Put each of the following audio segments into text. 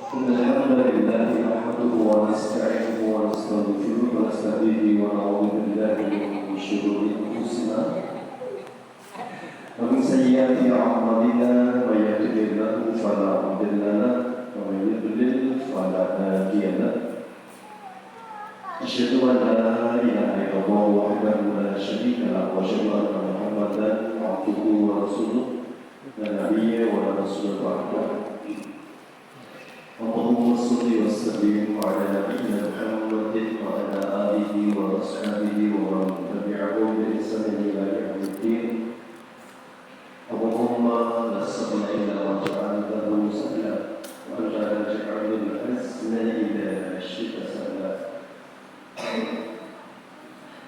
إن الحمد لله نحمده ونستعينه ونستغفره ونستهديه ونعوذ بالله من شرور أنفسنا ومن سيئات أعمالنا من يهده الله فلا مضل له ومن يضلل فلا هادي له أشهد أن لا إله إلا الله وحده لا شريك له وأشهد أن محمدا عبده ورسوله لا نبي ولا رسول بعده اللهم صل وسلم على نبينا محمد وعلى آله وأصحابه ومن تبعهم بإحسان إلى يوم الدين اللهم لا سهل إلا ما جعلته سهلا وأنت تجعل الحزن إذا شئت سهلا.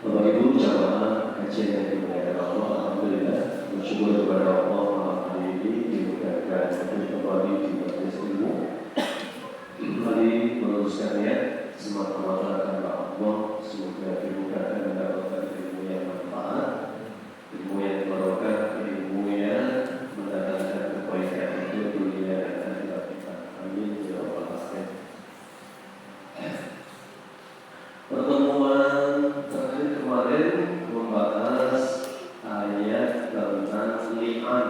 Bapak Ibu jamaah kajian yang dimuliakan Allah, alhamdulillah bersyukur kepada Allah hari ini dimuliakan kembali di majelis ilmu. Mari meneruskan niat semata-mata karena Allah, semoga dibukakan mendapatkan ilmu yang manfaat, ilmu yang barokah, ilmu yang mendatangkan kebaikan untuk dunia dan akhirat kita. Amin ya rabbal alamin. Pertemuan terakhir kemarin membahas ayat tentang li'an,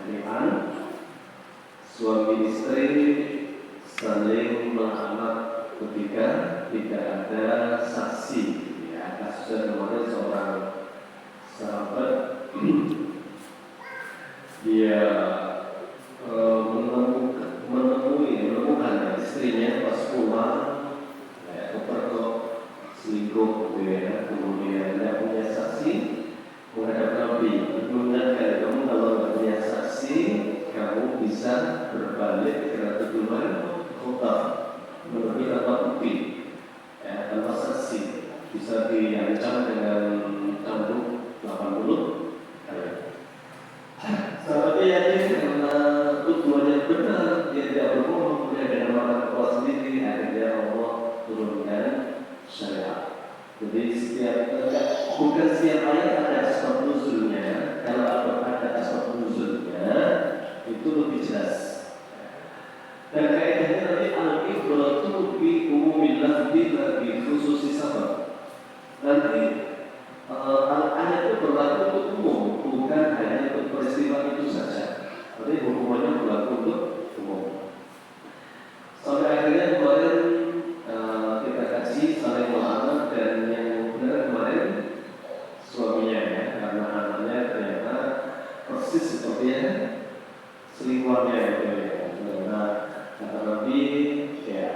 li'an suami istri saling melaknat ketika tidak ada saksi. Ya, kasusnya kemarin seorang sahabat dia menemukan istrinya pas pulang kepergok selingkuh gitu ya. Kemudian dia punya saksi menghadap Nabi, mengingatkan kamu kalau tidak punya saksi kamu bisa berbalik ke Ratu Tuhan Kota menemukan tanpa bukti, tanpa saksi, bisa diancam dengan cambuk 80 kali. Sahabatnya yakin karena tujuannya benar, dia tidak berbohong, dia dengan mata kepala sendiri. Akhirnya Allah turunkan syariat. Jadi bukan setiap ayat ada asbab nuzulnya. Kalau ada asbab nuzulnya itu lebih jelas. Dan kaidahnya nanti al-ibratu bi umumil lafzi la bi khususi sabab. Nanti ayat itu berlaku untuk umum, bukan hanya untuk peristiwa itu saja. Tapi hukumannya berlaku untuk umum. Sampai akhirnya kemarin kita kaji saling melaknat, dan yang benar kemarin suaminya ya, karena anaknya ternyata persis seperti selingkuhannya gitu ya. Karena kata Nabi, ya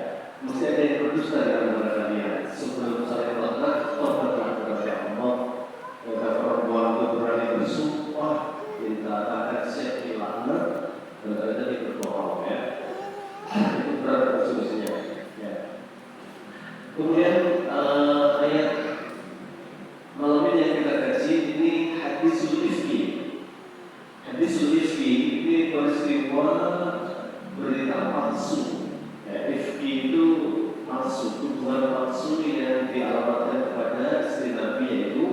mesti ada yang berdusta di antara kalian. Sebelum saling melaknat, tobatlah kepada Allah. Jika perempuan itu berani bersumpah, kita akan siap dilaknat, dan ternyata dia berbohong ya. Itu berat solusinya. Ya. Kemudian ayat malam ini yang kita kaji ini hadisul ifki. Hadisul ifki ini peristiwa berita palsu. Ifki itu palsu, tuduhan palsu yang dialamatkan kepada istri Nabi yaitu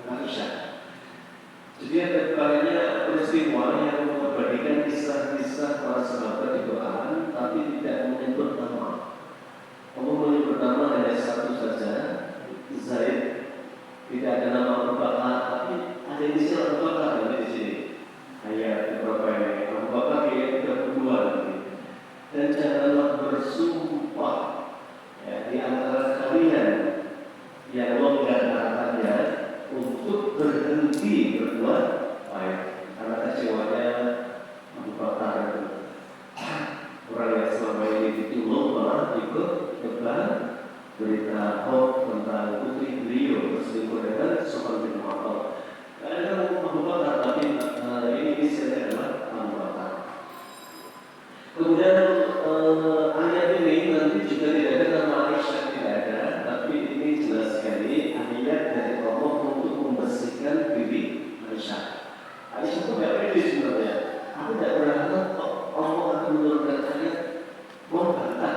Aisyah. Jadi ada banyak peristiwa yang mengabadikan kisah-kisah para sahabat di Quran, tapi tidak menyebut nama. Kamu menyebut nama hanya satu saja, Zaid. Tidak ada nama Abu Bakar, tapi ada inisial Abu Bakar di sini. Ayat beberapa ini Abu Bakar ayat 32 nanti. Dan janganlah bersumpah di antara kalian yang longgar hartanya untuk berhenti berbuat baik, karena kecewanya Abu Bakar itu orang yang selama ini ditolong malah ikut tebar berita hoax tentang putri beliau berselingkuh dengan Sofwan bin Mu'attal. Ada Abu Bakar, tapi ini isinya adalah Abu Bakar. Kemudian ayat ini nanti juga tidak ada nama Aisyah, tidak ada, tapi ini jelas sekali ayat dari Allah untuk membersihkan diri Aisyah. Aisyah itu tidak pede sebenarnya. Aku tidak berharap Allah akan menurunkan ayat membantah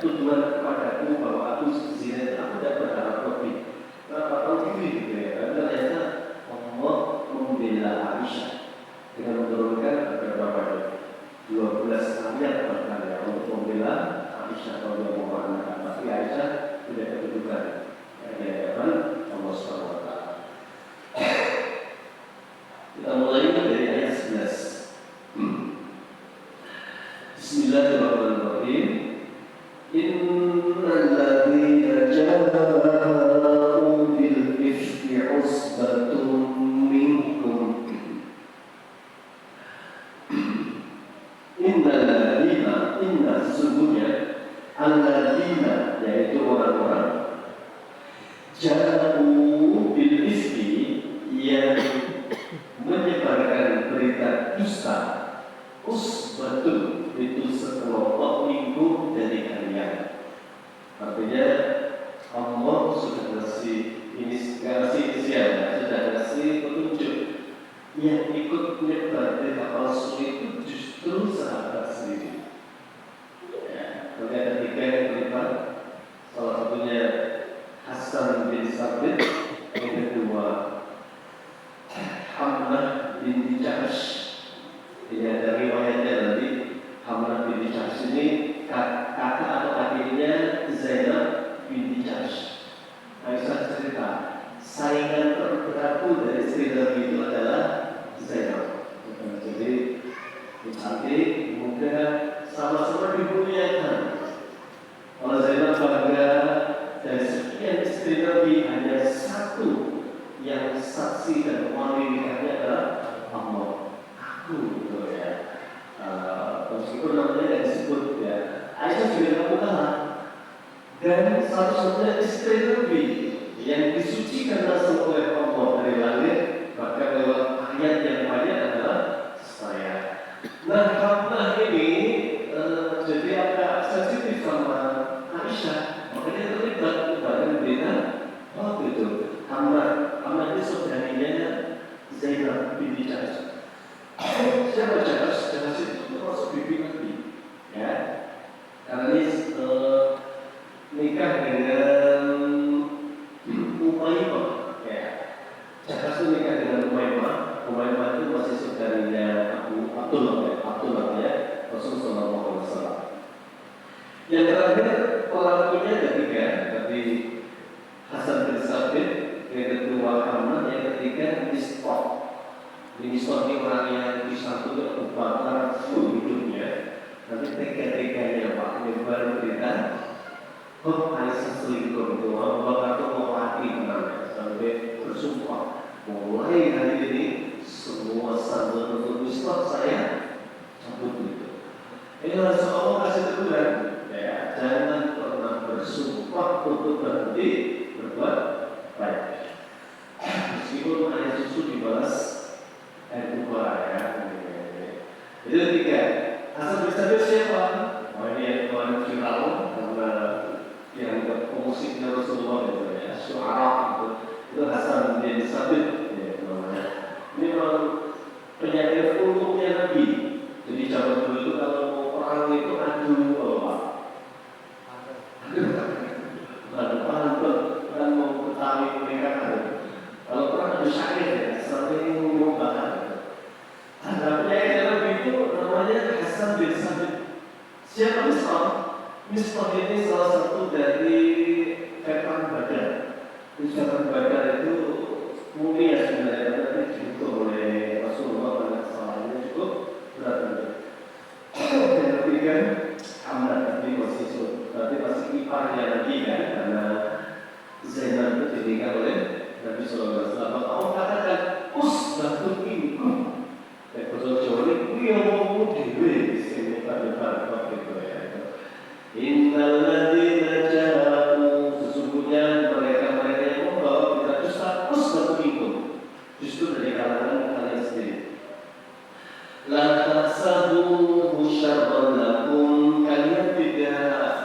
tujuan kepadaku bahwa aku zina. Aku tidak berharap lebih. Kenapa tahu gini gitu ya? Karena ternyata Allah membela Aisyah dengan menurunkan beberapa 12 ayat Aisyah radhiyallahu anha. Tapi Aisyah tidak kedudukan di hadapan Allah Subhanahu wa taala. Kita mulai dari ayat 11. Bismillahirrahmanirrahim. Innal ladzina ja'u bil ifki usbatun minkum. Inna sesungguhnya alladzina, yaitu orang-orang ja'u bil ifki, yang menyebarkan berita dusta, usbatun, itu sekelompok minggu dari kalian. Artinya Allah sudah ngasih inisial, sudah ngasih petunjuk. Yang ikut menyebar berita palsu itu justru sahabat sendiri. Ya, ada 3 yang terlibat. Salah satunya Hasan bin Sabit, yang kedua Hamnah binti Jahsh. Ini ada riwayatnya nanti. Hamnah binti Jahsh ini kakak atau adiknya Zainab binti Jahsh. Aisyah cerita, saingan terberatku dari istri Nabi itu adalah Zainab. Jadi cantik, muda, sama-sama dimuliakan. Kalau Zainab bangga dari sekian istri Nabi hanya satu yang saksi dan wali nikahnya adalah Allah. Aku gitu ya. Meskipun namanya tidak disebut ya. Aisyah juga kamu kalah. Dan satu-satunya istri Nabi yang disucikan langsung oleh Allah dari langit, bahkan lewat ayat yang banyak adalah saya. Nah, Hamnah ini jadi agak sensitif sama Aisyah, makanya terlibat bahkan berita waktu itu. Hamnah ini saudarinya Zainab binti Jahsh. Siapa Jahsh? Jahsh itu termasuk bibi Nabi, ya. Karena ini nikah dengan Umaymah, ya. Jahsh itu nikah dengan Umaymah. Umaymah itu masih saudarinya Abdullah ya, Rasulullah SAW. Yang terakhir pelakunya ada 3, tadi Hasan bin Sabit, yang kedua Hamnah, yang ketiga Misbah. Misbah ini orang yang bisa untuk membakar hidupnya. Nanti 3-tiganya Pak menyebar berita, Aisyah selingkuh itu, Bakar itu mau mati sampai bersumpah, mulai hari ini semua sandal untuk Misbah saya cabut gitu. Ini harus Allah kasih teguran, ya, jangan pernah bersumpah untuk berhenti berbuat baik. Meskipun air susu dibalas air tuba, ya. Jadi 3. Hasan bin Sabit siapa? Ini yang Tuhan Firaun, karena yang pemusiknya Rasulullah itu ya, Syu'ara itu Hasan bin Sabit ya, namanya. Ini memang penyair ulumnya Nabi. Jadi zaman dulu itu kalau mau perang itu adu apa? Adu pantun dan mau ketahui mereka kan. Kalau perang adu syair ya, sering membakar. Ada penyair Nabi itu namanya Hasan bin Sabit. Siapa Misbah? Misbah ini salah satu dari veteran Badar. Veteran Badar itu mulia sebenarnya, tapi dihukum oleh Rasulullah pada kesalahannya cukup berat. Yang ketiga Hamnah tadi masih iparnya lagi kan, karena Zainab itu dinikah oleh Nabi SAW. Allah katakan usbatun minkum. Bahasa Jawa ini kuwi omongmu dhewe sing depan-depan kok gitu ya. Innal ladzina ja'u, sesungguhnya mereka-mereka yang membawa berita dusta usbatun minkum, justru dari kalangan kalian sendiri. La tahsabuhu syarran lakum, kalian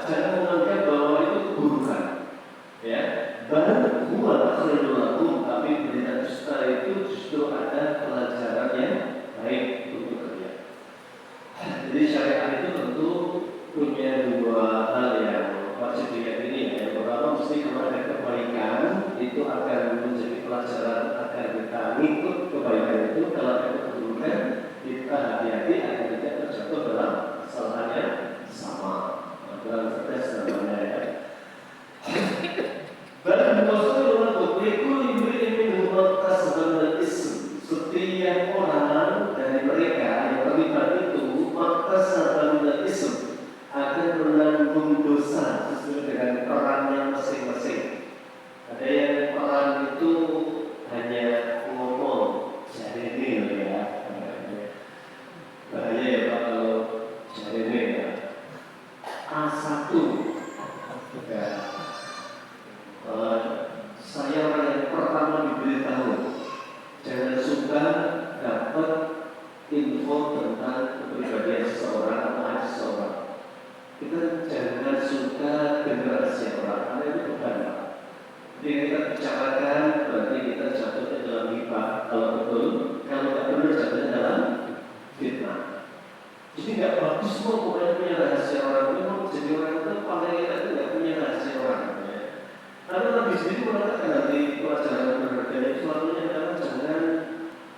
jangan menganggap bahwa itu keburukan, ya. Bal huwa khairul lakum, tapi berita dusta itu justru ada pelajaran yang baik untuk kalian. Jadi syariat itu tentu punya 2 hal yang wajib diyakini. Yang pertama, mesti kalau ada kebaikan itu akan menjadi pelajaran agar kita ngikut kebaikan itu. Kalau ada keburukan, kita hati-hati agar tidak terjatuh dalam kesalahan yang sama. Dalam semua pokoknya punya rahasia orang. Memang jadi orang itu paling enak itu nggak punya rahasia orang. Ya. Karena Nabi sendiri mengatakan nanti pelajaran berharga itu selalunya adalah jangan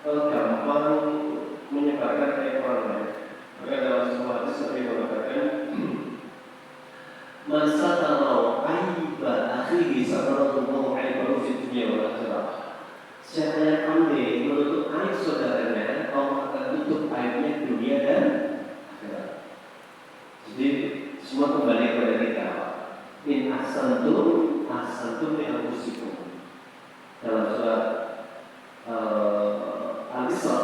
gampang menyebarkan ke orang lain. Maka dalam sebuah hadis Nabi mengatakan masa tahu aiba akhihi sabarallahu aibahu fi dunya wal akhirah. Siapa yang pandai menutup aib saudaranya, Allah akan tutup aibnya dunia dan akhirat. Jadi semua kembali kepada kita. In ahsantum li anfusikum. Dalam surat Al-Isra,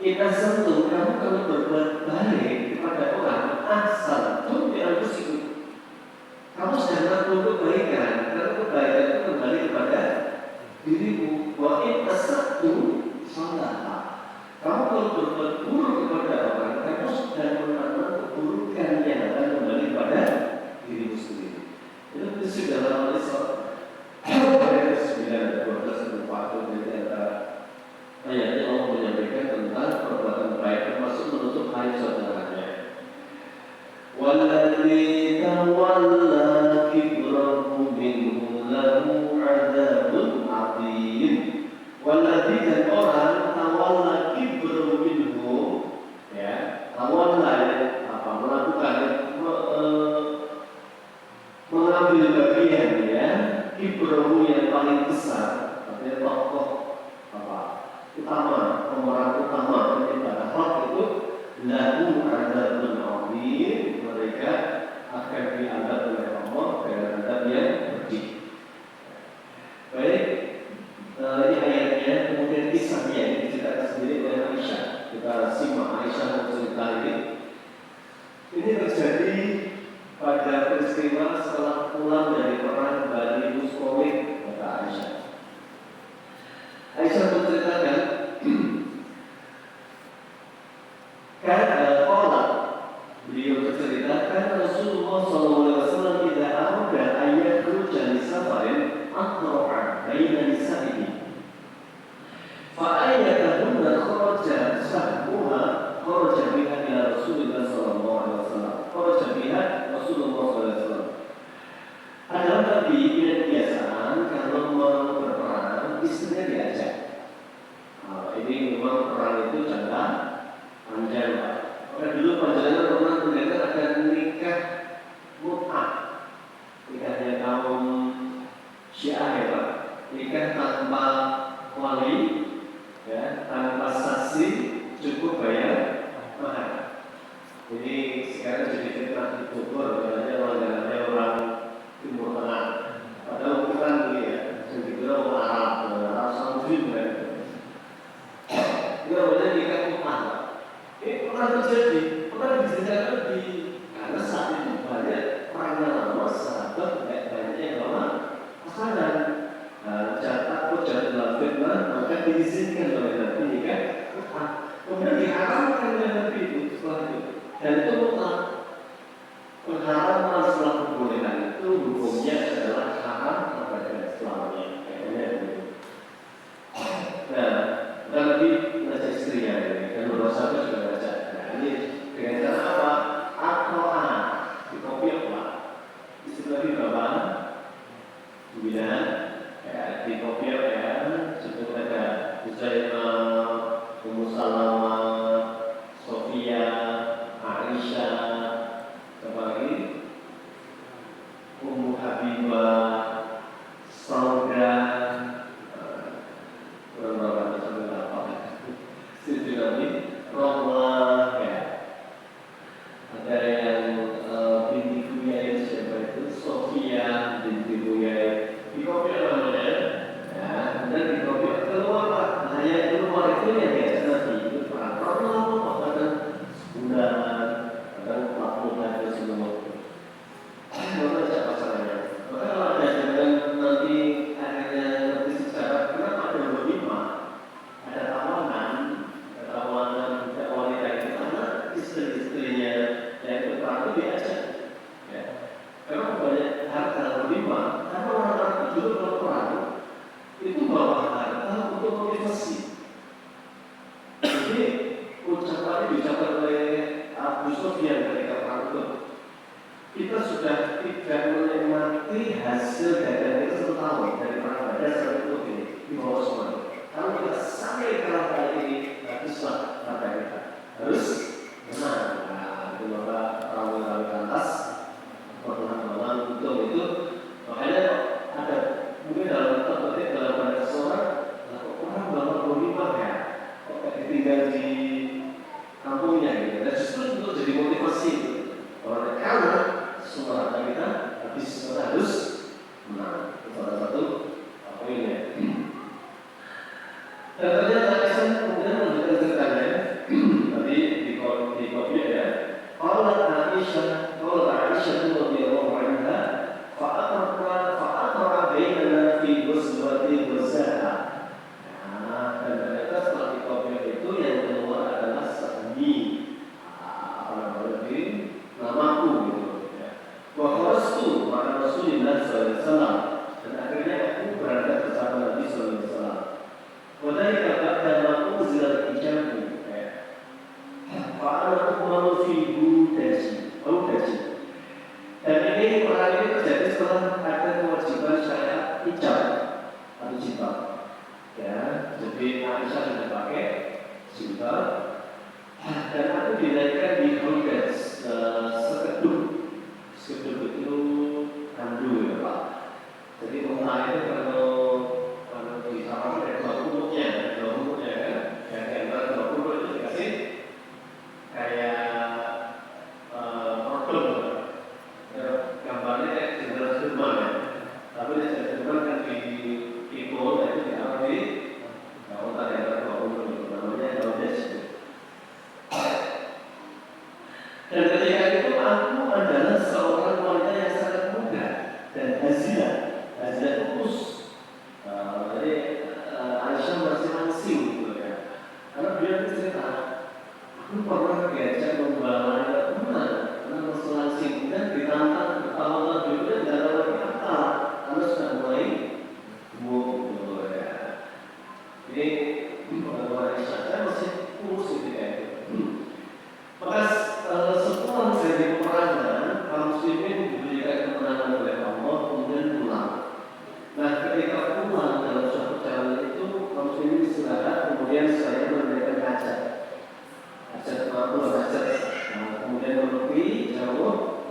in ahsantum, kamu kalau berbuat baik kepada orang, ahsantum li anfusikum. Kamu sedang melakukan kebaikan, karena kebaikan itu kembali kepada dirimu. Wa in asatu salah. Kamu kalau berbuat buruk kepada orang, kamu sedang menanam keburukan yang akan kembali kepada dirimu sendiri. Itu prinsip dalam Al-Isra ayat 9 dan 12 dan 40 di antara ayatnya Allah menyampaikan tentang perbuatan baik termasuk menutup aib saudaranya. Walladzi tawalla kibrahu minhum lahu 'adzabun 'adzim. Walladzi dan orang tawalla kibrahu minhum, ya, tawalla apa melakukan mengambil bagian, ya, kibrahu yang paling besar, artinya tokoh apa utama, pemeran utama daripada hak itu lahu 'adzabun 'adzim, mereka akan dianggap oleh Allah dengan adab yang pedih. Baik, ini ayatnya, kemudian kisahnya yang diceritakan sendiri oleh Aisyah. Kita simak Aisyah mencerita ini. Ini terjadi pada peristiwa setelah pulang dari perang Bani Mustalik, kata Aisyah. Aisyah menceritakan beliau bercerita kan Rasulullah SAW tidak ada ayat rujan safarin akhro'an baina nisa'ihi fa'ayatahunna kharaja sahmuha kharaja biha ila Rasulullah SAW kharaja biha Rasulullah SAW. Adalah Nabi punya kebiasaan kalau mau berperang istrinya diajak. Ini memang perang itu jangka panjang, Pak. Karena dulu perjalanan pernah mendengar ada nikah mut'ah, nikahnya kaum Syiah, ya Pak, nikah tanpa wali, ya, tanpa saksi, cukup bayar mahar. Ini sekarang jadi fitnah di Bogor, katanya langganannya orang Timur Tengah, padahal bukan ya, jadi kira orang Arab Saudi kan. Itu namanya nikah mut'ah. Ini pernah terjadi, pernah diceritakan karena saat itu banyak perangnya lama, sahabat banyak yang lama pasangan. Takut jatuh dalam fitnah, maka diizinkan oleh Nabi nikah mut'ah. Kemudian diharamkan oleh Nabi itu setelah itu, dan itu mut'ah. Pengharaman setelah kebolehan itu hukumnya adalah haram abadi selamanya. Kayaknya begitu. Nah, Nabi mengajak istrinya dan beberapa sahabat juga mengajak. Nah, ini dengan cara apa? Al-Quran dikopiok lah. Istilah di bawah pembinaan, ya, dikopiok, ya. Sebut ada Husainah, Ummu Salamah, Sofia, Aisyah, apa lagi? Ummu Habibah, Sauda, Siti Nabi, Rohlah, ya. Ada yang binti Buyai, siapa itu? Sofia binti Buyai. Di kopi namanya, ya. Dan di kopi keluar lah. Hanya keluar itu yang biasa Nabi itu perang. Rohlah, kadang sebulan, kadang 40 hari semua. Mana siapa pasangannya? Maka kalau ada dengan nanti akhirnya nanti sejarah, kenapa ada 25? Ada tawanan tidak wanita itu karena istri-istrinya yang tertutup. Kita sudah tidak menikmati hasil dagang itu 1 tahun dari perang Badar sampai tutup ini di bawah semua. Kalau kita sampai perang kali ini, habislah harta kita. Harus menang. Nah, itu maka orang ke atas perlahan-lahan untung itu. Makanya ada mungkin dalam terpetik dalam pada seseorang, orang bawa berlima ya, kok kayak tinggal di kampungnya gitu. Dan justru untuk jadi motivasi itu. Orang kalau semua harta kita habis, kita harus menang. Itu salah satu poinnya. Dan ternyata Aisyah kemudian melanjutkan ceritanya. Tadi di kopi ya. Qalat Aisyah radhiyallahu anha, fa'aqra bainana fi ghazwati Ghazah. Nah, dan ternyata setelah di kopi itu yang keluar adalah sahmi. Namaku gitu ya. Wa kharastu ma'a Rasulillah sallallahu alaihi wasallam, dan akhirnya aku berada bersama Nabi sallallahu alaihi wasallam. Wa dzalika ba'da ma unzila al-hijab ya. Fa ana umaru fi budaji. Dan ini perkara ini terjadi setelah ada kewajiban syariat hijab atau jilbab. Ya, jadi Aisyah sudah pakai jilbab. Dan aku dinaikkan di Hudaj, sekeduk itu kandu ya Pak. Jadi unta itu kalau di sama ada 2 punuknya kan, yang antara 2 punuk itu dikasih kayak produk, gambarnya kayak jenderal Sudirman ya. Tapi jenderal Sudirman kan di Ipoh, itu diarah di unta yang antara 2 punuk itu namanya Hudaj. Dan ketika itu aku adalah seorang wanita yang sangat muda dan hazilah lupus. Jadi Aisyah masih langsing gitu ya. Karena dia cerita, aku pernah diajak membawa anak teman karena masih langsing dan ditantang bertahun-tahun dulu dan tidak tahu lagi apa karena sudah mulai gemuk gitu ya. Ini pengalaman Aisyah, saya masih kurus gitu ya. Maka setelah terjadi peperangan, kaum muslimin diberikan kemenangan oleh Allah, kemudian pulang. Nah, ketika pulang dalam suatu perjalanan itu, kaum muslimin istirahat, kemudian saya memberikan hajat. Nah, kemudian menepi jauh,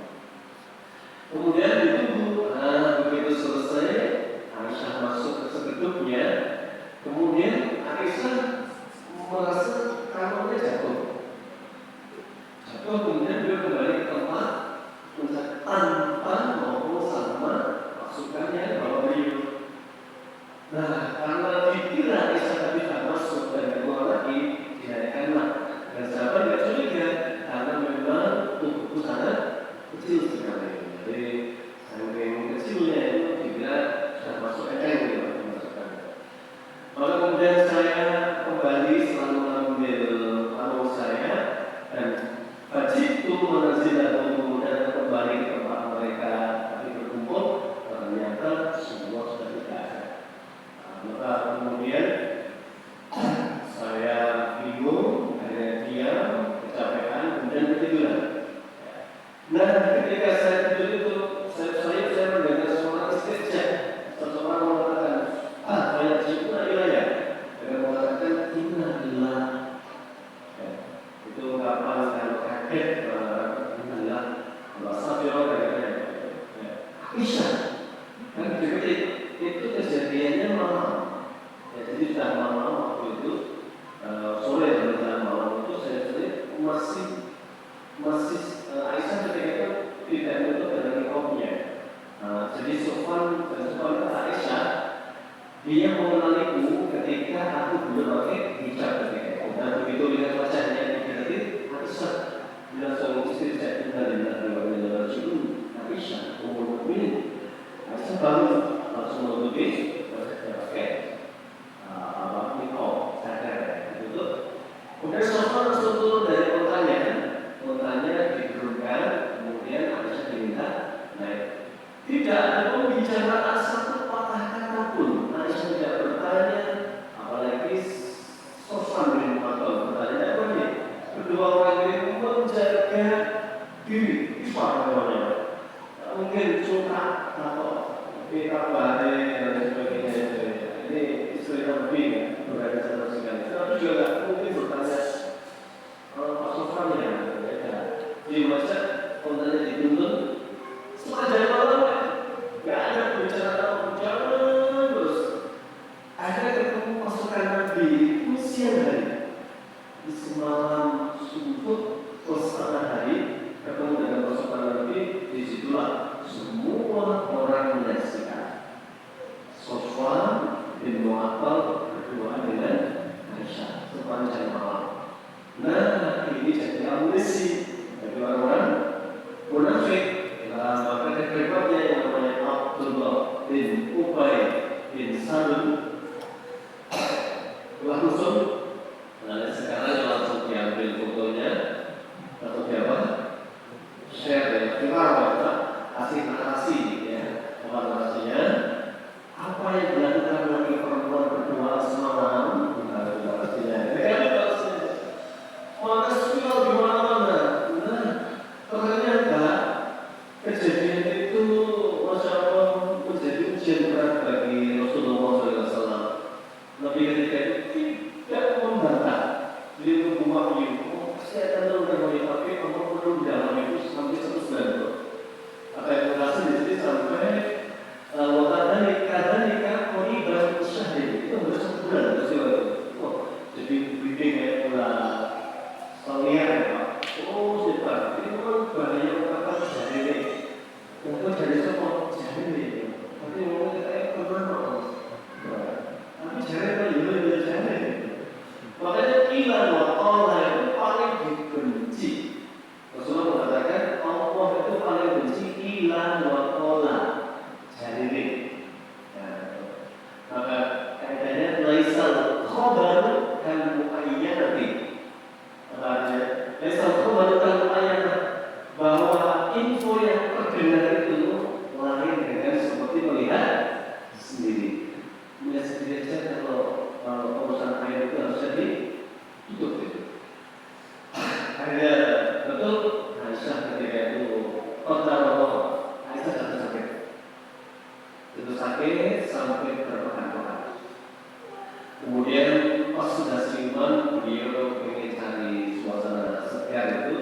kemudian ditunggu. Nah, begitu selesai, Aisyah masuk ke sekedupnya, kemudian Aisyah merasa kalungnya jatuh. Kemudian dia kembali ke tempat tanpa maupun sama pasukannya bawa beliau. Nah, karena dikira Aisyah tidak masuk dan keluar lagi, dinaikkanlah. Dan sahabat tidak curiga karena memang tubuhku sangat kecil sekali. Jadi saking kecilnya itu tidak sudah masuk gitu dimasukkan. Maka kemudian saya kembali selalu mengambil kalung saya dan Fajib itu menazilah dan kembali ke tempat mereka tapi berkumpul, ternyata semua sudah tidak ada. Maka kemudian saya bingung, akhirnya diam, kecapean, kemudian ketiduran. Nah, ketika saya tidur itu, saya mendengar suara istijab. Seseorang mengatakan, banyak jiwa ya. Dengan mengatakan, innalillah. Itu ungkapan kalau kaget, innalillah, wasabirah dan Aisyah. Kan itu kejadiannya malam. Ya, jadi sudah malam waktu itu, sore dan malam itu saya masih Aisyah ketika itu tidak menutup dengan nikahnya. Jadi Sofwan kata Aisyah, dia mengenaliku ketika aku belum pakai hijab ketika itu. Dan begitu lihat wajahnya, berarti Aisyah bilang suami istri saya tinggal di dalam Aisyah, umur mukmin. Aisyah baru langsung menutupi wajahnya pakai nikah sadar itu. Kemudian Sofwan langsung turun dari kontanya diturunkan, kemudian Aisyah diminta naik. Tidak ada pembicaraan satu patah kata pun. Aisyah tidak bertanya, apalagi Sofwan bin Mu'attal bertanya apa ini? Kedua orang ini menjaga diri istighfar namanya. Mungkin curhat atau kita balik dan sebagainya. Ini istilah lebih ya, berada sama sekali. Tapi juga mungkin bertanya pasokannya, ya. Di masa kontennya dituntut, setelah jam malam nggak ada pembicaraan terus. Akhirnya ketemu pasukan Nabi itu siang hari. Di semalam subuh ke setengah hari ketemu dengan pasukan Nabi, disitulah semua orang menyaksikan Sofwan bin Mu'attal berduaan dengan Aisyah sepanjang malam. Nah, ini jadi amunisi bagi orang-orang munafik. Maka berikutnya yang namanya Abdullah bin Ubay bin Salul langsung, sekarang langsung diambil fotonya atau apa? Share ya, viral ya, kasih narasi ya, narasinya apa yang dilakukan lagi perempuan berdua semalam, narasinya. Maka viral di mana-mana. Nah, ternyata kejadian itu Masya Allah menjadi ujian berat bagi Rasulullah SAW. Nabi ketika itu tidak membantah, beliau membuat wahyu. Pasti akan menurunkan wahyu, tapi Allah belum dalam itu sampai 100 bulan. Apa yang berhasil di sini sampai wakadhanika qoriban syahri, itu hampir 1 bulan peristiwa itu. Jadi bimbing ya pula seliar ya Pak. Oh sebentar, ini kan bahaya apa jari ini. Mungkin dari semua jari ini, tapi mungkin kita kemana? Tapi jari kan juga jari. Makanya ilan wa Allah itu paling dibenci. Rasulullah mengatakan Allah itu paling benci ilan wa Allah jari ini. Maka kaidahnya laisal khabar kal muayyanati. Artinya laisal khabar kal muayyanah, bahwa info yang terdengar itu lain dengan seperti melihat sendiri. Melihat sendiri saja kalau urusan air itu harusnya ditutup gitu. Akhirnya betul Aisyah ketika itu Aisyah jatuh sakit. Jatuh sakit sampai berpekan-pekan. Kemudian pas sudah siuman, beliau ingin cari suasana segar itu.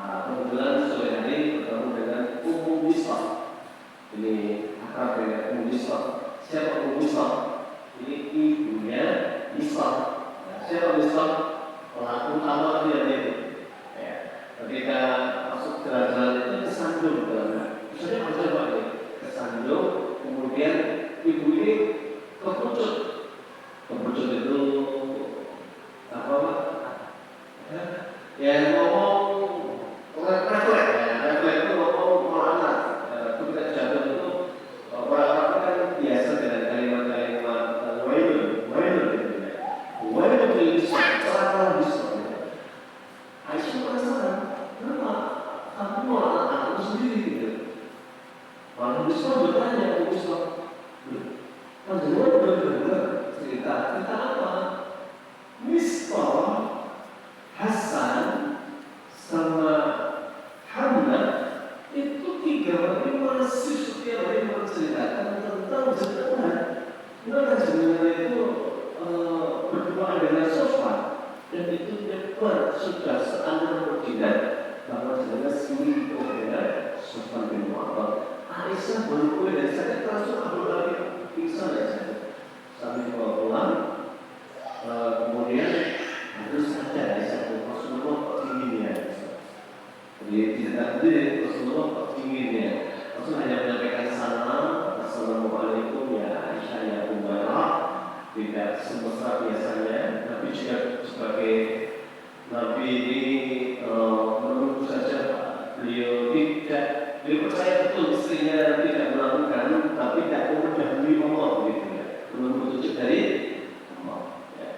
Kebetulan sore hari bertemu dengan Ummu Misbah. Ini akrab dengan Ummu Misbah. Siapa Ummu Misbah? Ini ibunya Misbah. Siapa Misbah? Pelaku utama dia itu. Ya. Ketika masuk jalan itu kesandung dalamnya. Misalnya macam apa ini? Kesandung, kemudian ibu ini kepucut. Kepucut itu apa? Ya ngomong refleks itu ngomong anak. Ketika jatuh itu orang-orang kan biasa dengan kalimat-kalimat wailun itu salah bisa. Aisyah penasaran, kenapa kamu malah aku sendiri gitu? Malah Misbah bertanya ke Misbah, panjenengan benar-benar cerita apa? Misbah, Hasan sama Hamzah itu 3 hari masih setiap hari menceritakan tentang jenengan. Mereka jenengan itu berdoa dengan Sofwan, dan itu benar sudah seandainya bertindak bahwa jenengan selingkuh dengan Sofwan bin Mu'attal. Aisyah berkuih dan saya langsung kabur lagi pingsan aja sampai dibawa pulang. Kemudian harus ada Aisyah Rasulullah kok dingin ya. Jadi tidak ada Rasulullah kok dingin ya. Rasul hanya menyampaikan salam, assalamualaikum ya Aisyah ya Umairah. Tidak semesta biasanya, tapi juga sebagai Nabi ini menunggu saja beliau percaya betul istrinya tidak melakukan, tapi tidak mendahului Allah gitu ya. Menunggu petunjuk dari Allah. Ya.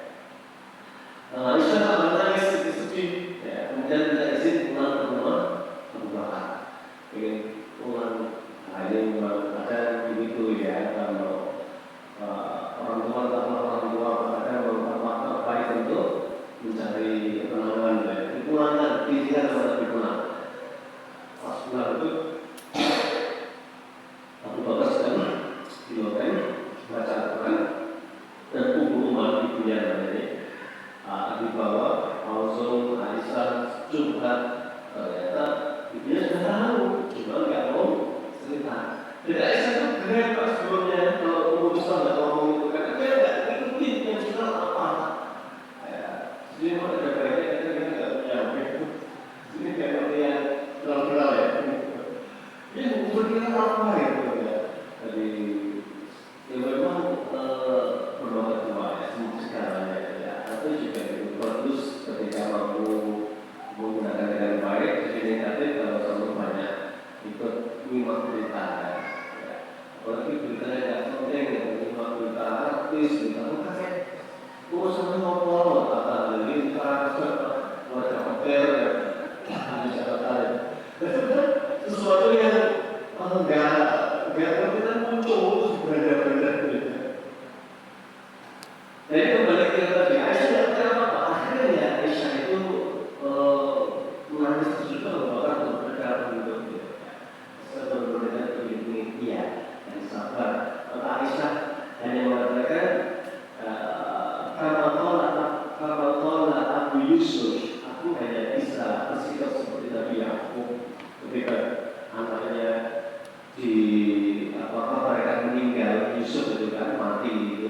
Aisyah tak menangis sedih-sedih, ya. Kemudian minta izin pulang ke rumah Abu Bakar. Ingin pulang, ini memang ada begitu ya kalau orang tua berkata bahwa baik untuk mencari ketenangan, dipulangkan, diizinkan kepada dipulang. setelah itu Abu Bakar sedang di loteng baca Al-Quran dan Umar ibunya namanya dibawa langsung Aisyah curhat, ternyata ibunya sudah tahu, cuma nggak mau cerita. Jadi Aisyah itu keren pas sebelumnya kalau memutuskan nggak ngomong itu kan dia nggak ngikutin yang cerita apa. Jadi mau ada baiknya kita nggak punya. Ini kayak yang terlalu ya. Ini berkira apa ya? Jadi ya memang berbagai dua ya, segalanya ya. Atau juga itu bagus ketika mampu menggunakan dengan baik, jadi negatif kalau terlalu banyak ikut nyimak berita ya. Apalagi beritanya tidak penting, nyimak berita artis, berita apa urusan ngomong, kata lintas, warga hotel ya, sesuatu yang enggak kita muncul berada-berada gitu. Jadi kembali ke tadi Aisyah tidak apa-apa. Akhirnya Aisyah itu menangis juga bahkan berdarah gitu. Sebenarnya begini dia yang sabar. Maka Aisyah hanya mengatakan kalau Abu Yusuf, aku hanya bisa bersikap seperti Nabi Yakub ketika anaknya di mereka meninggal, Yusuf itu kan mati itu.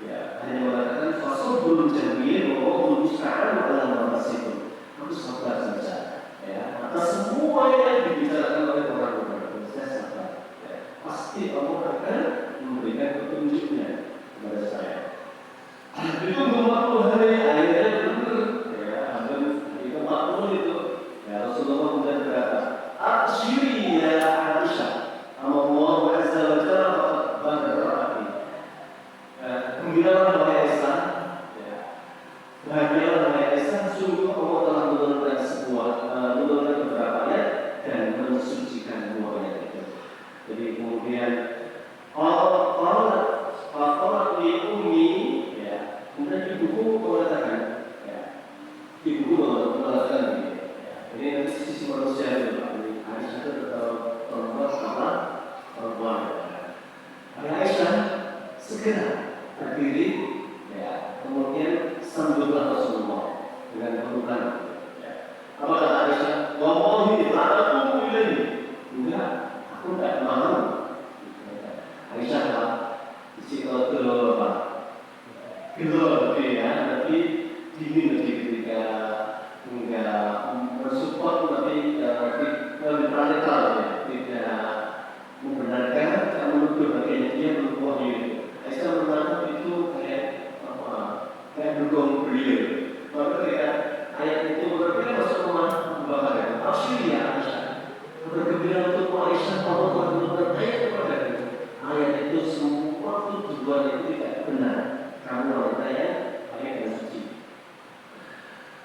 Ya, hanya mengatakan fasal belum jamil, bahwa sekarang adalah masih aku sabar saja. Ya, atas semua yang dibicarakan oleh orang-orang, saya sabar. Ya, pasti Allah akan memberikan petunjuknya kepada saya. Itu 40 hari akhirnya benar ya, hampir itu 40 itu ya Rasulullah kemudian berkata Asyiri ya Aisyah Allah Azza wa Jalla berkata gembiralah wahai Aisyah ya, bahagialah wahai Aisyah, sungguh Allah telah menurunkan beberapa ayat dan mensucikan dua ayat itu. Jadi kemudian Allah di umi. Kemudian ibuku mengatakan, ibuku mengatakan begini, ini nanti sisi manusia itu, Aisyah itu perempuan sama perempuan. Aisyah segera berdiri, kemudian sambutlah Rasulullah dengan pelukan. Apa kata Aisyah? Wallahi aku ini, enggak, aku tidak mau. Aisyah lah, isi kalau apa? Gitu ya, tapi dingin ketika enggak mensupport, tapi lebih radikal ya, tidak membenarkan, tidak menuduh bagiannya dia menuduh diri. Aisyah menganggap itu kayak dukung beliau. Maka ketika ayat itu berbeda Rasulullah membahas Asyiri ya Aisyah, bergembira untuk Aisyah Allah telah menurunkan ayat kepada kita. Ayat itu semua tujuan itu tidak benar. Kamu wanita yang pakai dan suci.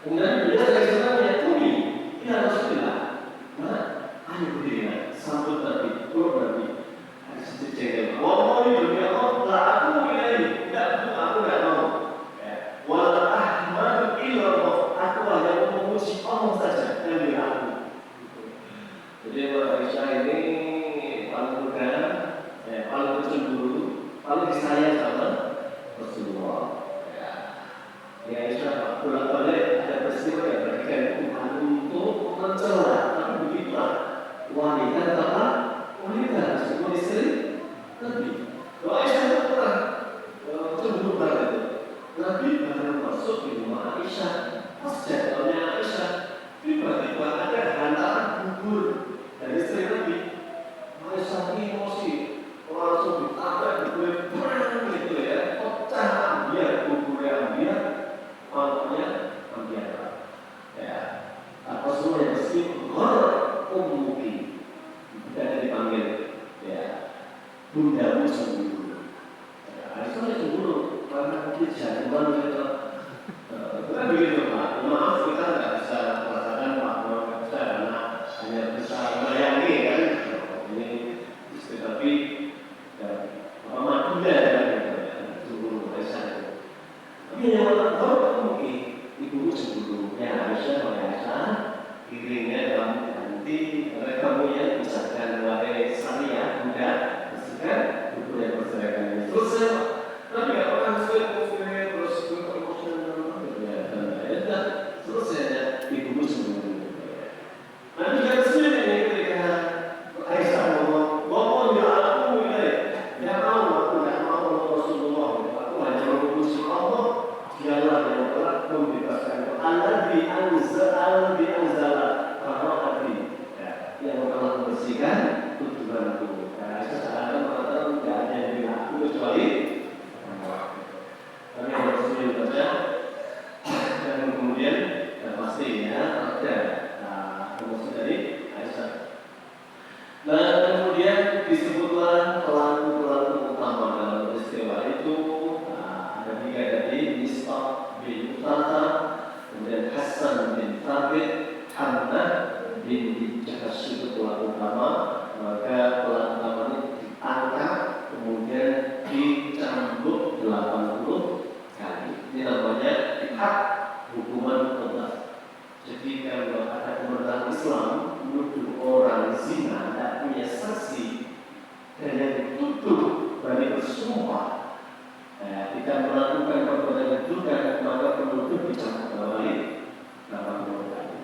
Kemudian dia dari sana meyakini, ya Rasulullah, ayo berdiri, sambut Nabi, turun Nabi. Ada sedikit jengkel. Wallahi demi Allah, lah aku ini, aku tidak mau. Wala ahmadu illallah, aku hanya memuji Allah saja yang diri aku. Jadi Aisyah ini paling muda, paling bercemburu, paling disayang sama Rasulullah. Ya Aisyah bolak-balik ada peristiwa yang berikan Tuhan untuk mencela, tapi begitulah wanita tetaplah wanita, meskipun istri Nabi. Kalau Aisyah itu pernah cemburu banget itu. Nabi baru masuk di rumah Aisyah, pas jadwalnya Aisyah, tiba-tiba ada hantaran bubur dari istri Nabi. Aisyah emosi, langsung ditabrak bubur gitu ya, pecah dia buburnya dia, makanya dia ya. Apa semua yang bersih, umuki, dan dipanggil ya, bundamu cemburu. Aisyah cemburu karena dia jatuhan gitu. Bukan begitu Pak, maaf kita nggak bisa merasakan Pak, nggak bisa karena hanya bisa melayani kan. Ini tetapi apa Madura kan, cemburu Aisyah. Tapi yang baru mungkin ibu cemburu, ya Aisyah, kirimnya kamu ganti, kamu Anda bersihkan, kemudian perceraikan ini selesai. Tapi nggak pernah sesuai konflik terus emosional ya, selesai ya dibungkus semuanya. Nanti kan sendiri nih ketika Aisyah ngomong ya aku ya mau aku nggak mau Rasulullah, aku hanya mengurusi Allah, dialah yang telah membebaskan Al-Bi Anzala Rahmati yang telah membersihkan tujuanku. Aisyah seakan mengatakan tidak ada yang bilang aku kecuali kami harus saja. Dan kemudian pastinya ada emosi dari Aisyah. Dan kemudian disebutlah pelaku-pelaku utama dalam peristiwa itu. Ada 3 tadi, Mistah bin Utata, kemudian Hasan bin Thabit, Hamzah bin Jahsh itu pelaku utama. Maka pelaku utama ini diangkat, kemudian dicambuk 80 kali. Ini namanya hak hukuman total. Jadi kalau ada pemerintahan Islam menuduh orang zina tidak punya saksi dan yang dituduh berani bersumpah tidak melakukan perbuatan yang juga, maka penuduh dicambuk kembali 80 kali.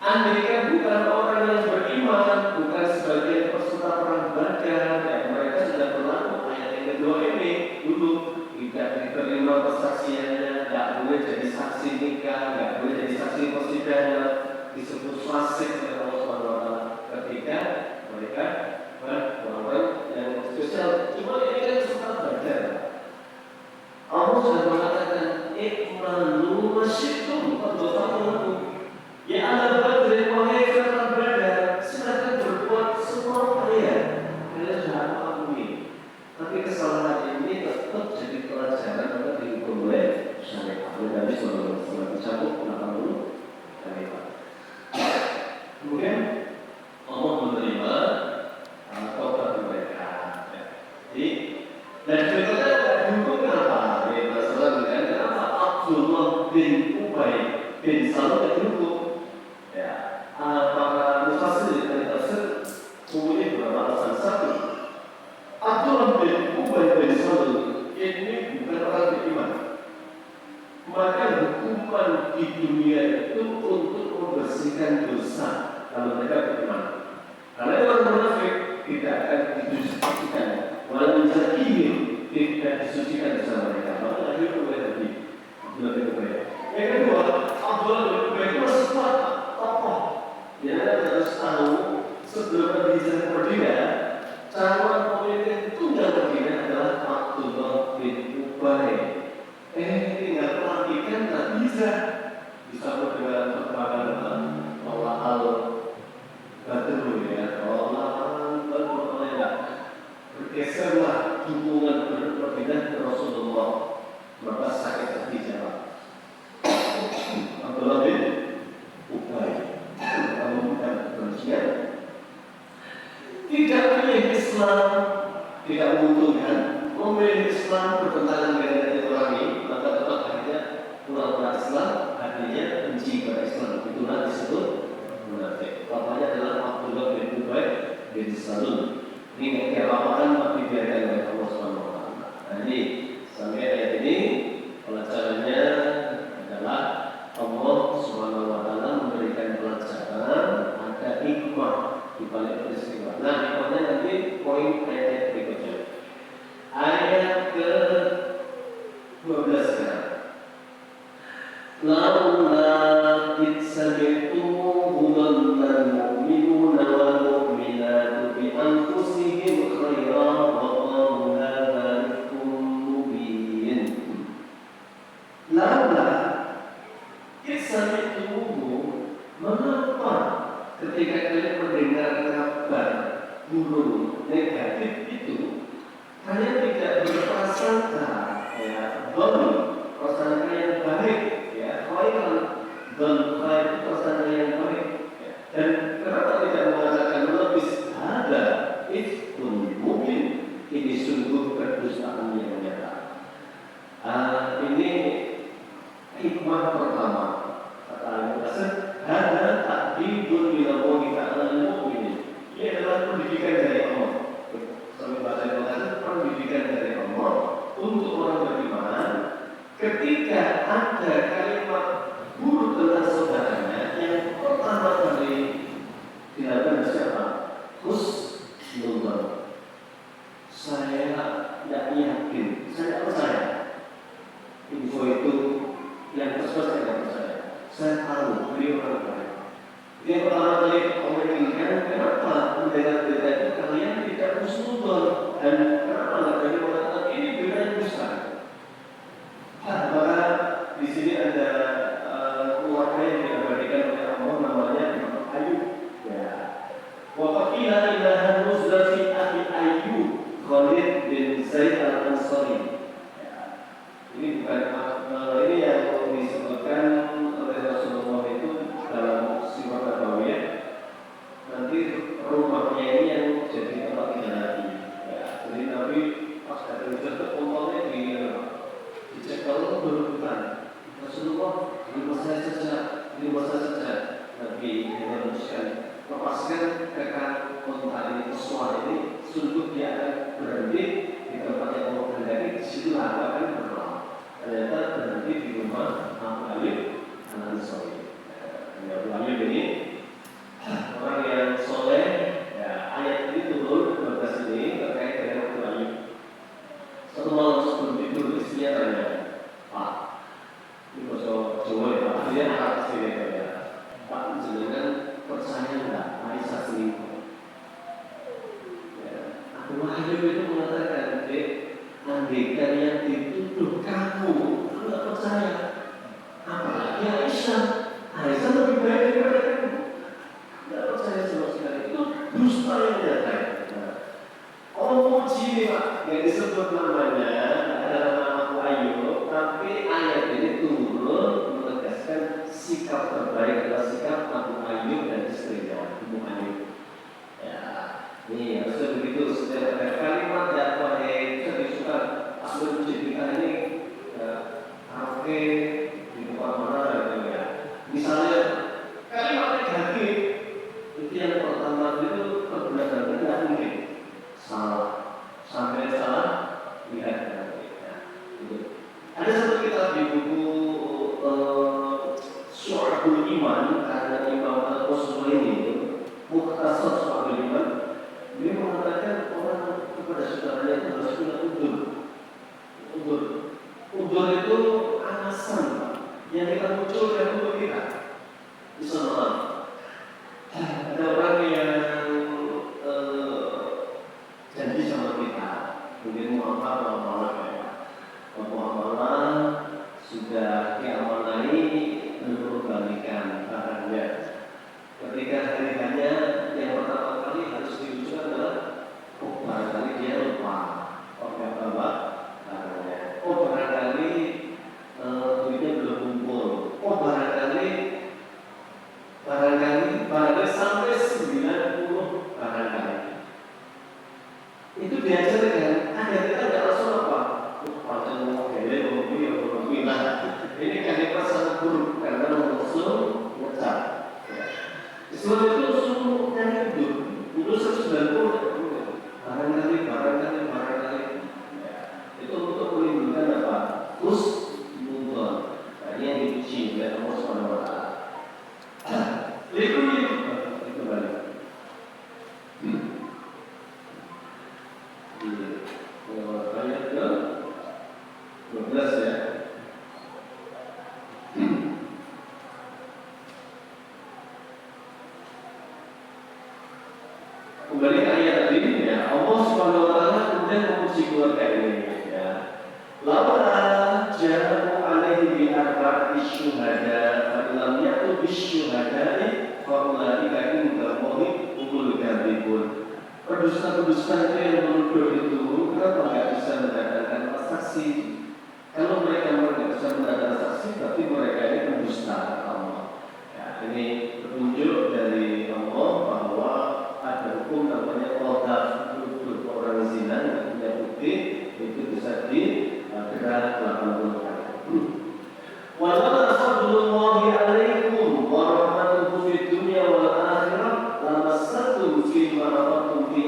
Andai bukan orang yang beriman, bukan sebagai peserta perang Badar, mereka sudah berlaku ayat yang kedua ini dulu tidak diterima kesaksiannya, tidak boleh jadi saksi nikah, tidak boleh jadi saksi persidangan, disebut fasik oleh Allah SWT ketika mereka orang-orang yang spesial. Cuma ini kan surat Badar. Allah sudah mengatakan ikmalu masyikum qadzafakum ya ala badrin wahai kalian Badar, silakan berbuat semua kalian sudah mengampuni. Tapi kesalahan ini tetap jadi pelajaran agar dihukum oleh syariat. Nabi SAW dicabut 80 kali. Kemudian Allah menerima taubat mereka. Jadi dan berikutnya dihukum kenapa? Masalah kenapa Abdullah bin Ubay bin Salul dihukum? Para mufassir dari tafsir mempunyai beberapa alasan. Satu, Abdullah bin Ubay bin Salul ini bukan orang beriman. Maka hukuman di dunia itu untuk membersihkan dosa kalau mereka beriman. Karena orang munafik tidak akan disucikan, walau zakihim tidak disucikan dosa mereka. Maka akhirnya boleh tadi Abdullah bin Ubay. Yang kedua, Abdullah bin Ubay itu masih kuat tokoh. Ya, harus tahu sebelum berhijrah ke Madinah, calon pemimpin tunggal Madinah adalah Abdullah bin Ubay. Tinggal pelantikan tak bisa disambut dengan perkembangan Allah Al-Badru ya, Allah Al-Badru bergeserlah dukungan berpindah ke Rasulullah, maka sakit hati jawab Abdullah bin Ubay. Kamu bukan manusia, tidak pilih Islam, tidak menguntungkan. Memilih Islam bertentangan dengan nurani, maka tetap akhirnya pura-pura Islam, artinya benci kepada Islam. Itulah disebut munafik. Bapaknya adalah Abdullah bin Ubay bin Salul. Ini kerawakan tapi dibiarkan oleh Allah SWT. Nah ini sampai ayat ini pelajarannya adalah Allah SWT memberikan pelajaran, ada hikmah di balik peristiwa. Nah hikmahnya nanti poin ayat berikutnya. Ayat ke-12 sekarang. Laula itsami'tumuhu dhanna al-mu'minuna wal mu'minatu bi anfusihim khairan wa qalu hadza ifkum mubin. Laula itsami'tumuhu, mengapa ketika kalian mendengar kabar burung negatif itu kalian tidak berprasangka prasangka yang baik khairan, khair itu prasangka yang baik dan kenapa tidak mengatakan lebih ada ifkun mungkin ini sungguh kedustaan yang nyata. Ini hikmah pertama kata Al-Mu'asir, hada ta'bidun minallahi ta'ala al-mu'minin. Ini adalah pendidikan dari Allah. Sampai bahasa Indonesia, pendidikan dari Allah untuk orang beriman. Ketika ada kalimat buruk tentang saudaranya, yang pertama kali dilakukan siapa? Husnuzon. Saya tidak yakin, saya tidak percaya. Info itu yang tersebut saya tidak percaya. Saya tahu beliau orang baik. Yang pertama kali komunikasikan, kenapa mendengar berita itu kalian tidak husnuzon, dan kenapa nggak jadi mengatakan ini berita yang besar? Maka di sini ada keluarga yang diabadikan oleh Allah, namanya Ayub. Ya. Waqila ilahan nuzla fi akhi Ayub Khalid bin Zaid al-Ansari. Ini bukan ini yang disebutkan oleh Rasulullah itu dalam sifat Nabawiyah. Nanti rumahnya ini yang jadi tempat tinggal Nabi. Ya, jadi Nabi pas datang ke umpamanya dicek kalau berhubungan Rasulullah di masa saja Nabi meneruskan lepaskan kekan kontak ini pesawat ini sungguh dia akan berhenti di tempat yang Allah kehendaki. Di situ akan berdoa. Ternyata berhenti di rumah Abu Ayyub al-Ansari. Abu Ayyub ini orang yang soleh. Ya, ayat ini turun 12 ini terkait dengan Abu Ayyub. Satu malam sebelum tidur istrinya tanya, Pak, ini bahasa Jawa ya Pak, dia anak sini ya, Pak, jenengan percaya enggak Aisyah selingkuh? Ya, Abu Ayyub itu mengatakan, andaikan yang dituduh kamu enggak percaya, apalagi Aisyah lebih baik daripada kamu. Enggak percaya sama sekali, itu dusta yang nyata. Oh, muji Pak, yang disebut namanya adalah nama Abu Ayyub, tapi ayat ini turun menegaskan sikap terbaik adalah sikap Abu Ayyub dan istrinya, Ibu Ayyub. Ya, ini harusnya begitu. Setiap ada kalimat dakwah yang disuka asal kita ini karaoke di tempat mana gitu ya. Misalnya kalimat negatif itu yang pertama itu kebenaran tidak mungkin. Salah, sampai salah lihat nanti. Ada satu kitab di buku Syu'abul Iman karena Imam Al-Qusulaini itu Mukhtasar Syu'abul Iman. Dia mengatakan orang kepada saudaranya itu harus punya udzur itu alasan yang kita munculkan untuk kita. Misalnya ada orang yang janji sama kita, mungkin muamalah sudah diamanai belum kembalikan barangnya. Ketika hari-harinya yang pertama kali harus diucapkan adalah barangkali dia lupa, nggak bawa barangnya. Barangkali duitnya belum kumpul. Barangkali sampai 90 barangkali. Itu diajarkan, kita tidak langsung apa? Macam ini kalimat sangat buruk karena langsung ngecap. Islam itu langsung nyari dulu 190 barangkali. Itu untuk menimbulkan apa? Husnuzon. Ini yang dipuji oleh Allah Subhanahu Wa Taala. Itu kembali. Ayat ke 12 ya. Kembali ke ayat tadi ya. Allah Subhanahu Wa Taala kemudian memuji keluarga ini ya. Laula ja'u alaihi bi arba'ati syuhada fa lam ya'tu bisyuhada'i fa ulaika indallahi humul kadhibun. Pendusta-pendusta itu yang menuduh itu, kenapa nggak bisa mendatangkan saksi? Kalau mereka nggak bisa mendatangkan saksi, berarti mereka ini pendusta Allah. Ya, ini petunjuk dari Allah bahwa ada hukum namanya qadhaf, menuduh orang zina yang punya bukti itu bisa dikira 80 kali. Walaupun fadlullahi alaikum wa rahmatuhu fid dunya wal akhirah lamassatum fi ma aradtum fi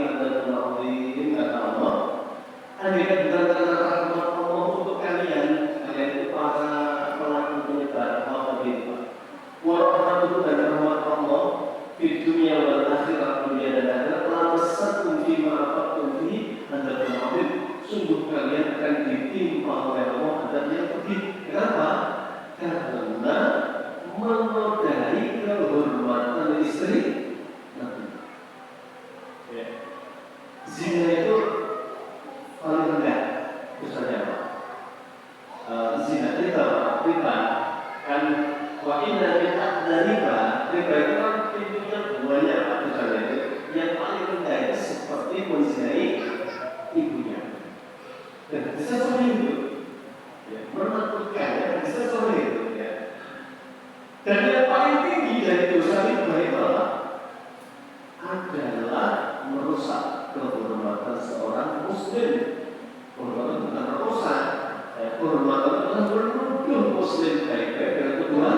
muslim baik-baik dengan kedua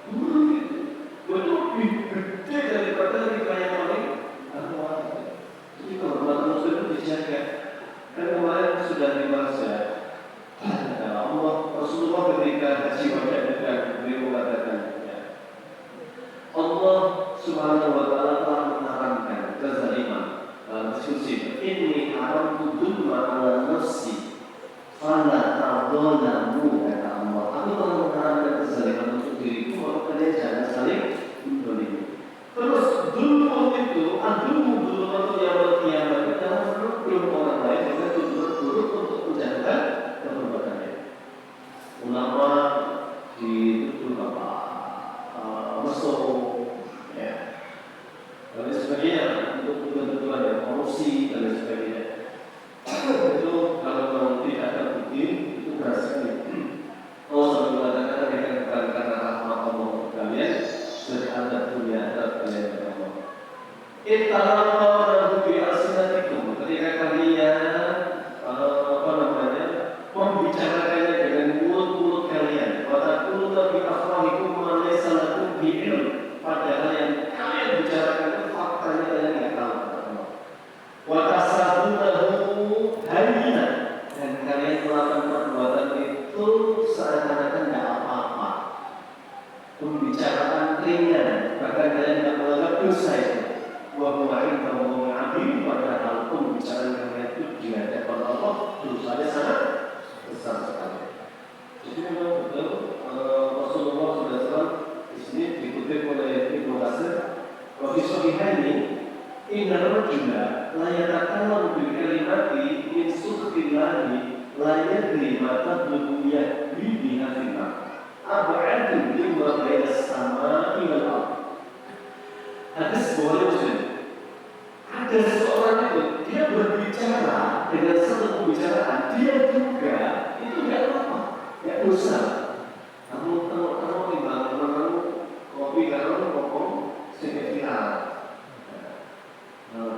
itu lebih gede daripada riba yang paling awal. Jadi kehormatan muslim itu dijaga. Kan kemarin sudah dibahas ya. Allah Rasulullah ketika haji wada dan beliau mengatakan ya, Allah Subhanahu wa taala telah mengharamkan kezaliman dalam diskusi ini haram tudul ma'ala nafsi fala tadzalamu kata Allah. Aku telah mengharamkan kezaliman untuk diriku, maka kalian jangan saling menzalimi. Terus dulu itu dulu waktu yang kiamat itu adalah menuduh orang lain dengan tujuan buruk untuk menjaga keperbuatannya. Ulama dituduh mesum, ya, dan sebagainya untuk tujuan-tujuan yang korupsi dan sebagainya. Itu kalau tidak terbukti itu berat sekali. Allah SWT mengatakan bukan karena rahmat Allah untuk kalian, ada dunia ada kalian kepada Allah. Ittalallahu bi alsinatikum, ketika kalian membicarakannya dengan mulut-mulut kalian. Wa taquluna bi afwahikum ma laysa lakum bi ilm, padahal yang kalian bicarakan itu faktanya kalian tidak tahu. Wa tasabunahu hayyinan, dan kalian melakukan perbuatan itu seakan-akan tidak apa-apa. Pembicaraan ringan, bahkan kalian tidak menganggap dosa itu. Wa huwa indahu azim, padahal pembicaraan kalian itu di hadapan Allah dosanya sangat besar sekali. Jadi memang betul Rasulullah SAW di sini dikutip oleh Ibnu Katsir, wa fi sahihaini inna rajula la yatakallamu bil kalimati min sukhtillahi la yadri ma tablughu biha fil ab'adu mimma baina as-samaa'i wal ardh. Hadis Bukhari Muslim. Ada seseorang itu dia berbicara dengan satu pembicaraan, dia juga itu tidak apa-apa, tidak dosa. Kamu timbang kamu kopi kamu ngomong sedikit viral.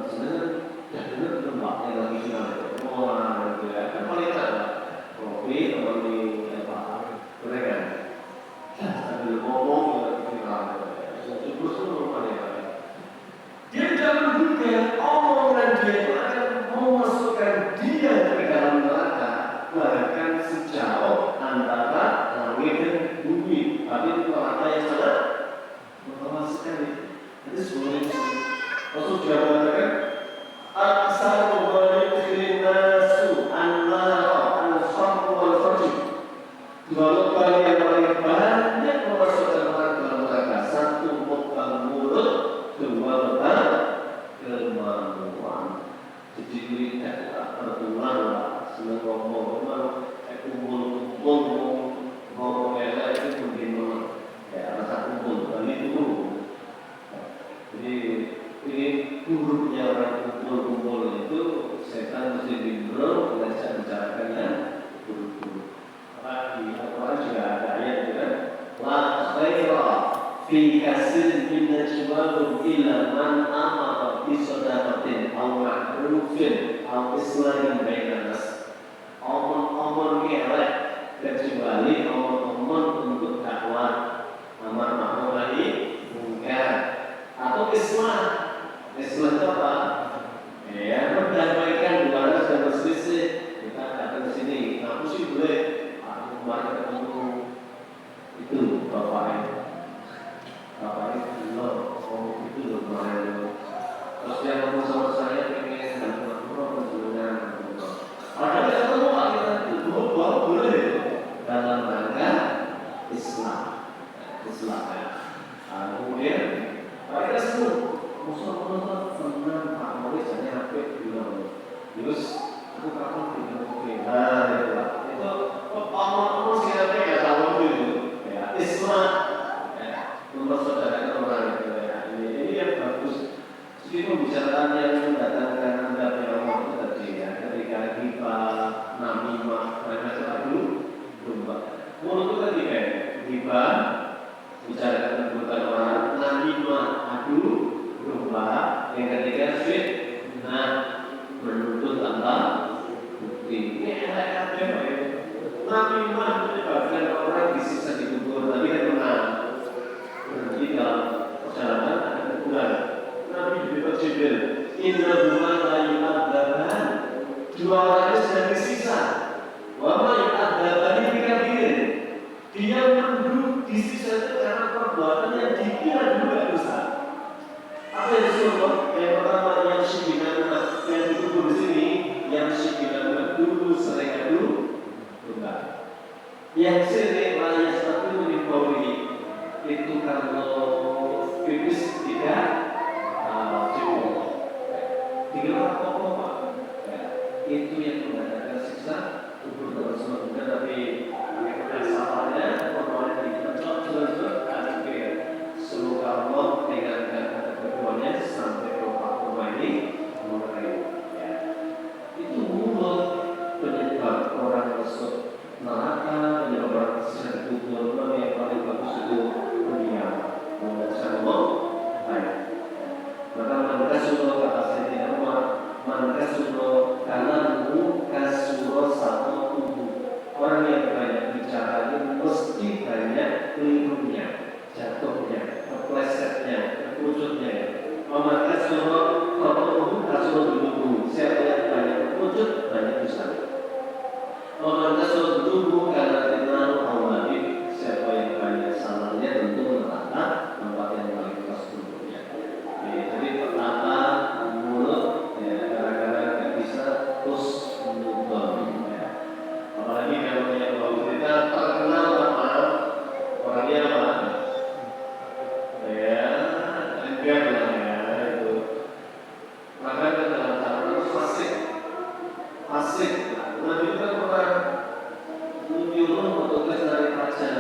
Sebenarnya tidak benar tempatnya lagi viral. Orang itu ya kan paling ada kopi atau di apa mereka sambil ngomong viral. Terus dia dalam dunia omongan dia itu akan memasukkan dia ke dalam neraka, bahkan sejauh antara langit dan bumi. Tapi itu neraka yang sangat berbahaya sekali. Itu sebenarnya Rasul juga mengatakan aksaru ma yudkhilun nasu an-nar al-khamr wal farj. Dua lubang yang paling banyak memasukkan orang ke dalam neraka, satu lubang mulut, dua lubang kemaluan. Jadi tidak tertular lah, senang ngomong kumpul ngomong elek itu mungkin ya rasa kumpul, tapi itu. Jadi ini buruknya orang kumpul itu setan mesti diburu mengajak bicarakannya buruk-buruk. Di Al-Quran juga ada ayat juga, la khaira fi katsirin min najwahum illa man amara bi shadaqatin aw ma'rufin aw islahin bainan nas. Omong-omong elek kecuali omong-omong untuk dakwah, amar ma'ruf nahi munkar, atau islah. Islah itu apa? Ya, mendamaikan dua orang yang berselisih. Kita datang ke sini, aku sih boleh kemarin ketemu itu bapaknya belum itu loh kemarin. Terus dia ngomong sama saya pengen ngomong dengan ada ketemu akhirnya itu boleh dalam rangka Islam ya. Kemudian mereka semua musuh-musuh senang Pak Mori jadi apa bilang terus aku kapan bilang oke itu omong-omong siapa yang tahu itu ya Islam ya untuk saudara orang itu ya ini yang bagus. Jadi pembicaraan yang mendatangkan adab yang Allah itu tadi ya, ketika kita namimah mereka dulu domba mulut itu tadi kita bicarakan kebutuhan orang, namimah adu domba, yang ketiga fitnah menuntut tanpa bukti. Ini enak-enak namimah menyebabkan orang di sisi Jibril, inna huma la yu'adzaban. Dua orang ini sedang disiksa. Wa ma yu'adzabani bi kabirin. Dia menduduki disiksa itu karena perbuatan yang dikira juga dosa. Apa yang disebut? Yang pertama yang syibinan, yang dituduh di sini, yang syibinan dulu sering adu domba. Yang sini raya satu menimbuli itu kalau pipis tidak cukup, dikira apa? Itu yang mengadakan siksa kubur tersebut. Tapi asalnya permohonan dikencok terus akhir. Semoga Allah tinggalkan keduanya sampai rumah ini mengenai. Itu mulut penyebab orang masuk neraka, penyebab orang sedang kubur. Yang paling bagus itu dunia. Mengucapkan Allah baik. Maka mengkasulah kata Sayyidina Umar, mengkasulah kalamu kasulah satu tubuh. Orang yang banyak bicara ini mesti banyak kelirunya, jatuhnya, keplesetnya, kekucutnya. Mengkasulah satu tubuh kasulah tubuh. Siapa yang banyak kekucut banyak dosa. Mengkasulah tubuh karena kenal Allah. Siapa yang banyak salahnya tentu neraka tempat yang paling keras tubuhnya. Jadi pertama mulut gara-gara nggak bisa terus menonton. Apalagi kalau kita terkenal apa orangnya apa? Ya enggak lah ya itu. Maka dalam cara fasik. Nabi itu kan pernah menyuruh petugas dari raja.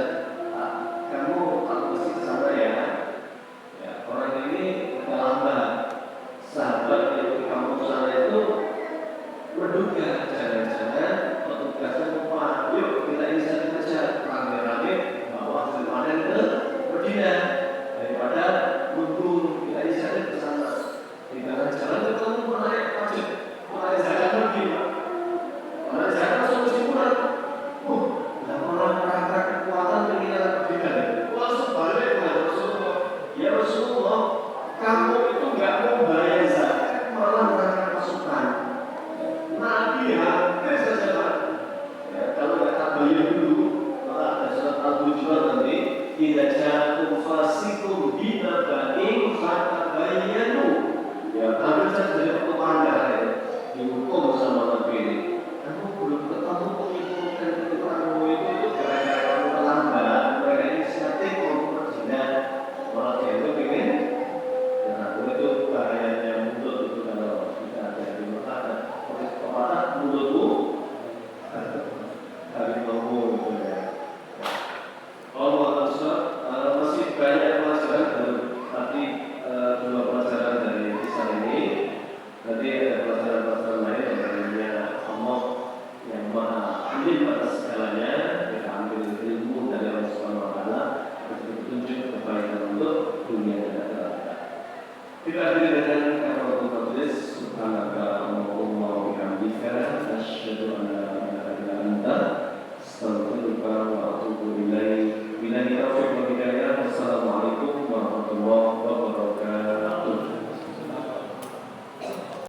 Kamu mesti ke sana ya. Orang ini terlambat. Sahabat yang di kampung sana itu menduga jangan-jangan petugasnya lupa. Yuk kita ini saja kerja rame-rame bawa hasil panen ke Medina daripada mundur. Kita ini saja ke sana. Di tengah jalan itu kamu menarik pajak, menarik zakat lagi, menarik zakat langsung pulang. Orang kekuatan mengingat Medina. Langsung balik ke Rasulullah. Ya Rasulullah, kamu itu nggak mau bayar zakat, malah mengangkat pasukan. Nabi hampir saja Pak. Kalau nggak bayar dulu, malah ada surat Al-Hujurat nanti, tidak jatuh fasikum bina ba'ing fatabayanu. Ya, hampir saja jadi petanda dihukum sama Nabi ini. Kamu belum ketemu pengikutkan kehidupanmu itu gara-gara kamu terlambat. Mereka inisiatif untuk berzina, malah dia itu pengen. Dan aku itu bahayanya mulut itu kalau kita ada di mata oleh pepatah mulutmu dari kamu itu ya. Allah masih banyak pelajaran tapi dua pelajaran dari kisah ini. Nanti ada pelajaran-pelajaran lain yang lainnya Allah yang maha alim atas segalanya. Kita ambil ilmu dari Allah Subhanahu Wa Taala untuk petunjuk kebaikan untuk dunia dan akhirat. Kita akhiri dengan kafaratul majlis. Subhanaka Allahumma wa bihamdika asyhadu an la ilaha illa anta astaghfiruka wa atubu ilaik. Billahi taufiq wal hidayah. Wassalamualaikum warahmatullahi wabarakatuh.